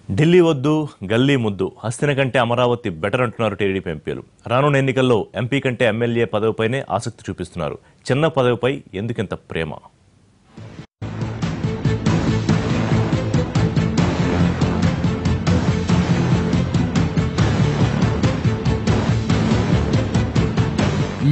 ఢిల్లీ వద్దు గల్లీ ముద్దు హస్తిన కంటే అమరావతి బెటర్ అంటున్నారు టీడీపీ ఎంపీలు. రానున్న ఎన్నికల్లో ఎంపీ కంటే ఎమ్మెల్యే పదవిపైనే ఆసక్తి చూపిస్తున్నారు. చిన్న పదవిపై ఎందుకింత ప్రేమ?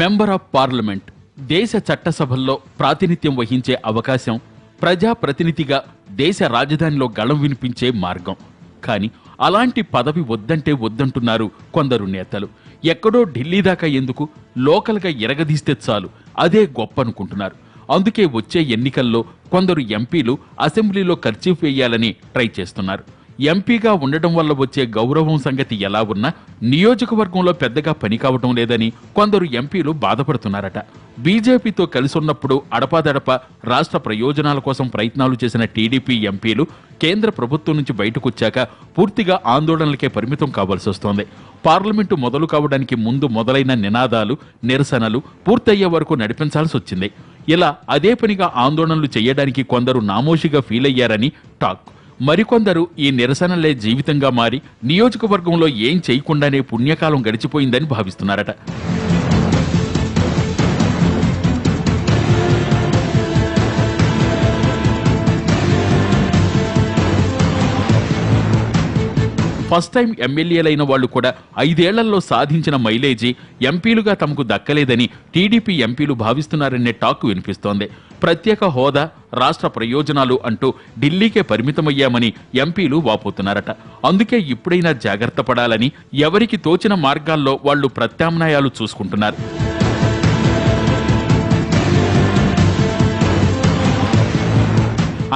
మెంబర్ ఆఫ్ పార్లమెంట్ దేశ చట్టసభల్లో ప్రాతినిధ్యం వహించే అవకాశం, ప్రజాప్రతినిధిగా దేశ రాజధానిలో గళం వినిపించే మార్గం. కానీ అలాంటి పదవి వద్దంటే వద్దంటున్నారు కొందరు నేతలు. ఎక్కడో ఢిల్లీ దాకా ఎందుకు, లోకల్గా ఎరగదీస్తే చాలు, అదే గొప్ప అనుకుంటున్నారు. అందుకే వచ్చే ఎన్నికల్లో కొందరు ఎంపీలు అసెంబ్లీలో కర్చీఫ్ వేయాలని ట్రై చేస్తున్నారు. ఎంపీగా ఉండడం వల్ల వచ్చే గౌరవం సంగతి ఎలా ఉన్నా నియోజకవర్గంలో పెద్దగా పని కావటం లేదని కొందరు ఎంపీలు బాధపడుతున్నారట. బీజేపీతో కలిసున్నప్పుడు అడపాదడపా రాష్ట్ర ప్రయోజనాల కోసం ప్రయత్నాలు చేసిన టీడీపీ ఎంపీలు కేంద్ర ప్రభుత్వం నుంచి బయటకొచ్చాక పూర్తిగా ఆందోళనలకే పరిమితం కావాల్సి వస్తోంది. పార్లమెంటు మొదలు కావడానికి ముందు మొదలైన నినాదాలు, నిరసనలు పూర్తయ్యే వరకు నడిపించాల్సి వచ్చింది. ఇలా అదే పనిగా ఆందోళనలు చేయడానికి కొందరు నామోషిగా ఫీల్ అయ్యారని టాక్. మరికొందరు ఈ నిరసనలే జీవితంగా మారి నియోజకవర్గంలో ఏం చేయకుండానే పుణ్యకాలం గడిచిపోయిందని భావిస్తున్నారట. ఫస్ట్ టైం ఎమ్మెల్యేలైన వాళ్లు కూడా 5 ఏళ్లలో సాధించిన మైలేజీ ఎంపీలుగా తమకు దక్కలేదని టీడీపీ ఎంపీలు భావిస్తున్నారనే టాక్ వినిపిస్తోంది. ప్రత్యేక హోదా, రాష్ట్ర ప్రయోజనాలు అంటూ ఢిల్లీకే పరిమితమయ్యామని ఎంపీలు వాపోతున్నారట. అందుకే ఇప్పుడైనా జాగ్రత్త పడాలని ఎవరికి తోచిన మార్గాల్లో వాళ్లు ప్రత్యామ్నాయాలు చూసుకుంటున్నారు.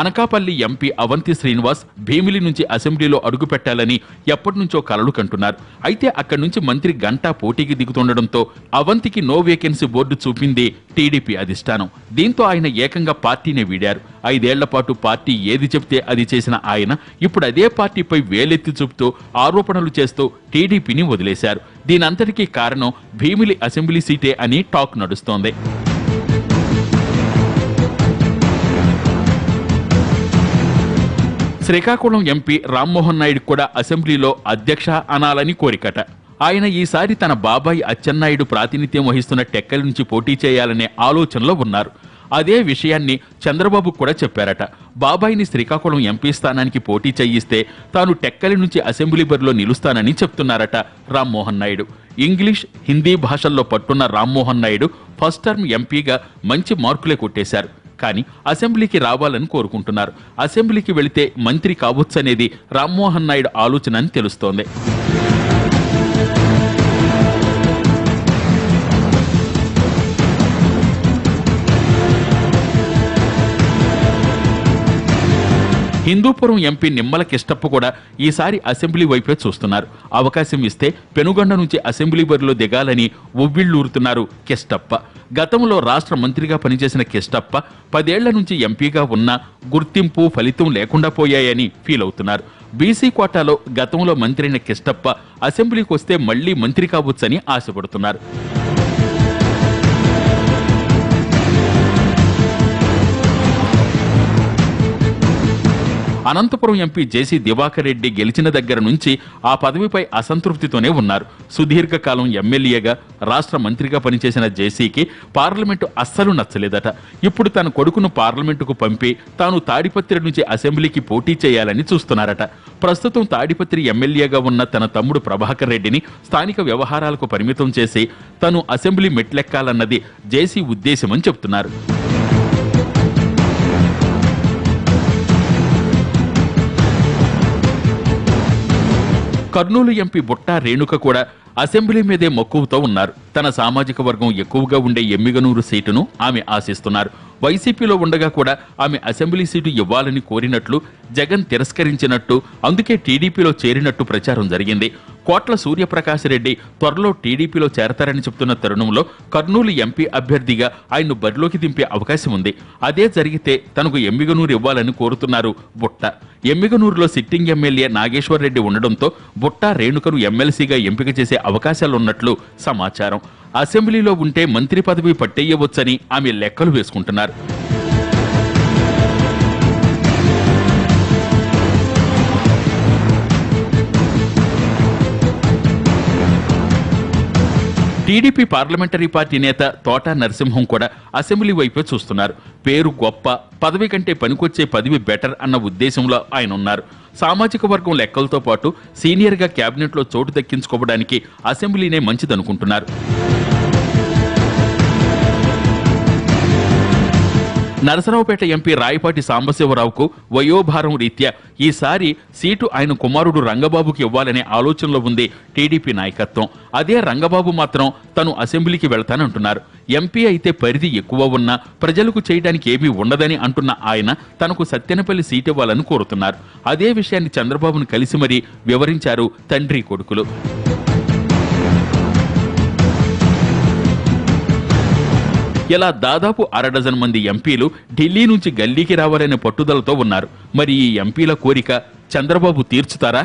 అనకాపల్లి ఎంపీ అవంతి శ్రీనివాస్ భీమిలి నుంచి అసెంబ్లీలో అడుగుపెట్టాలని ఎప్పటినుంచో కలలు కంటున్నారు. అయితే అక్కడి నుంచి మంత్రి గంటా పోటీకి దిగుతుండటంతో అవంతికి నో వేకెన్సీ బోర్డు చూపింది టీడీపీ అధిష్టానం. దీంతో ఆయన ఏకంగా పార్టీనే వీడారు. 5 ఏళ్ల పాటు పార్టీ ఏది చెప్తే అది చేసిన ఆయన ఇప్పుడు అదే పార్టీపై వేలెత్తి చూపుతూ ఆరోపణలు చేస్తూ టీడీపీని వదిలేశారు. దీనంతటికీ కారణం భీమిలి అసెంబ్లీ సీటే అని టాక్ నడుస్తోంది. శ్రీకాకుళం ఎంపీ రామ్మోహన్ నాయుడు కూడా అసెంబ్లీలో అధ్యక్ష అనాలని కోరికట. ఆయన ఈసారి తన బాబాయ్ అచ్చెన్నాయుడు ప్రాతినిధ్యం వహిస్తున్న టెక్కలి నుంచి పోటీ చేయాలనే ఆలోచనలో ఉన్నారు. అదే విషయాన్ని చంద్రబాబు కూడా చెప్పారట. బాబాయిని శ్రీకాకుళం ఎంపీ స్థానానికి పోటీ చేయిస్తే తాను టెక్కలి నుంచి అసెంబ్లీ బరిలో నిలుస్తానని చెప్తున్నారట రామ్మోహన్ నాయుడు. ఇంగ్లీష్, హిందీ భాషల్లో పట్టున్న రామ్మోహన్ నాయుడు ఫస్ట్ టర్మ్ ఎంపీగా మంచి మార్కులే కొట్టేశారు. కానీ అసెంబ్లీకి రావాలని కోరుకుంటున్నారు. అసెంబ్లీకి వెళితే మంత్రి కావచ్చనేది రామ్మోహన్ నాయుడు ఆలోచన అని తెలుస్తోంది. హిందూపురం ఎంపీ నిమ్మల కిష్టప్ప కూడా ఈసారి అసెంబ్లీ వైపే చూస్తున్నారు. అవకాశం ఇస్తే పెనుగొండ నుంచి అసెంబ్లీ బరిలో దిగాలని ఉవ్విళ్లూరుతున్నారు కిష్టప్ప. గతంలో రాష్ట్ర మంత్రిగా పనిచేసిన కిష్టప్ప 10 ఏళ్ల నుంచి ఎంపీగా ఉన్నా గుర్తింపు, ఫలితం లేకుండా పోయాయని ఫీల్ అవుతున్నారు. బీసీ కోటాలో గతంలో మంత్రి అయిన కిష్టప్ప అసెంబ్లీకి వస్తే మళ్లీ మంత్రి కావచ్చని ఆశపడుతున్నారు. అనంతపురం ఎంపీ జేసీ దివాకర్ రెడ్డి గెలిచిన దగ్గర నుంచి ఆ పదవిపై అసంతృప్తితోనే ఉన్నారు. సుదీర్ఘకాలం ఎమ్మెల్యేగా, రాష్ట్ర మంత్రిగా పనిచేసిన జేసీకి పార్లమెంటు అస్సలు నచ్చలేదట. ఇప్పుడు తన కొడుకును పార్లమెంటుకు పంపి తాను తాడిపత్రి నుంచి అసెంబ్లీకి పోటీ చేయాలని చూస్తున్నారట. ప్రస్తుతం తాడిపత్రి ఎమ్మెల్యేగా ఉన్న తన తమ్ముడు ప్రభాకర్ రెడ్డిని స్థానిక వ్యవహారాలకు పరిమితం చేసి తను అసెంబ్లీ మెట్లెక్కాలన్నది జేసీ ఉద్దేశమని చెబుతున్నారు. కర్నూలు ఎంపీ బుట్టా రేణుక కూడా అసెంబ్లీ మీదే మక్కువతో ఉన్నారు. తన సామాజిక వర్గం ఎక్కువగా ఉండే ఎమ్మిగనూరు సీటును ఆమె ఆశిస్తున్నారు. వైసీపీలో ఉండగా కూడా ఆమె అసెంబ్లీ సీటు ఇవ్వాలని కోరినట్లు జగన్ తిరస్కరించినట్టు, అందుకే టీడీపీలో చేరినట్టు ప్రచారం జరిగింది. కోట్ల సూర్యప్రకాశ్ రెడ్డి త్వరలో టీడీపీలో చేరతారని చెబుతున్న తరుణంలో కర్నూలు ఎంపీ అభ్యర్థిగా ఆయన్ను బరిలోకి దింపే అవకాశం ఉంది. అదే జరిగితే తనకు ఎమ్మిగనూరు ఇవ్వాలని కోరుతున్నారు బుట్ట. ఎమ్మిగనూరులో సిట్టింగ్ ఎమ్మెల్యే నాగేశ్వర్ రెడ్డి ఉండడంతో బుట్టా రేణుకను ఎమ్మెల్సీగా ఎంపిక చేసే అవకాశాలున్నట్లు సమాచారం. అసెంబ్లీలో ఉంటే మంత్రి పదవి పట్టేయవచ్చని ఆమె లెక్కలు వేసుకుంటున్నారు. టీడీపీ పార్లమెంటరీ పార్టీ నేత తోట నరసింహం కూడా అసెంబ్లీ వైపే చూస్తున్నారు. పేరు గొప్ప, పదవి కంటే పనికొచ్చే పదవి బెటర్ అన్న ఉద్దేశంలో ఆయన ఉన్నారు. సామాజిక వర్గం లెక్కలతో పాటు సీనియర్గా క్యాబినెట్లో చోటు దక్కించుకోవడానికి అసెంబ్లీనే మంచిదనుకుంటున్నారు. నరసరావుపేట ఎంపీ రాయపాటి సాంబశివరావుకు వయోభారం రీత్యా ఈసారి సీటు ఆయన కుమారుడు రంగబాబుకి ఇవ్వాలనే ఆలోచనలో ఉంది టీడీపీ నాయకత్వం. అదే రంగబాబు మాత్రం తను అసెంబ్లీకి వెళ్తానంటున్నారు. ఎంపీ అయితే పరిధి ఎక్కువ ఉన్నా ప్రజలకు చేయడానికి ఏమీ ఉండదని అంటున్న ఆయన తనకు సత్తెనపల్లి సీటు ఇవ్వాలని కోరుతున్నారు. అదే విషయాన్ని చంద్రబాబును కలిసి మరీ వివరించారు తండ్రి కొడుకులు. ఇలా దాదాపు 1/2 డజన్ మంది ఎంపీలు ఢిల్లీ నుంచి గల్లీకి రావాలనే పట్టుదలతో ఉన్నారు. మరి ఈ ఎంపీల కోరిక చంద్రబాబు తీర్చుతారా?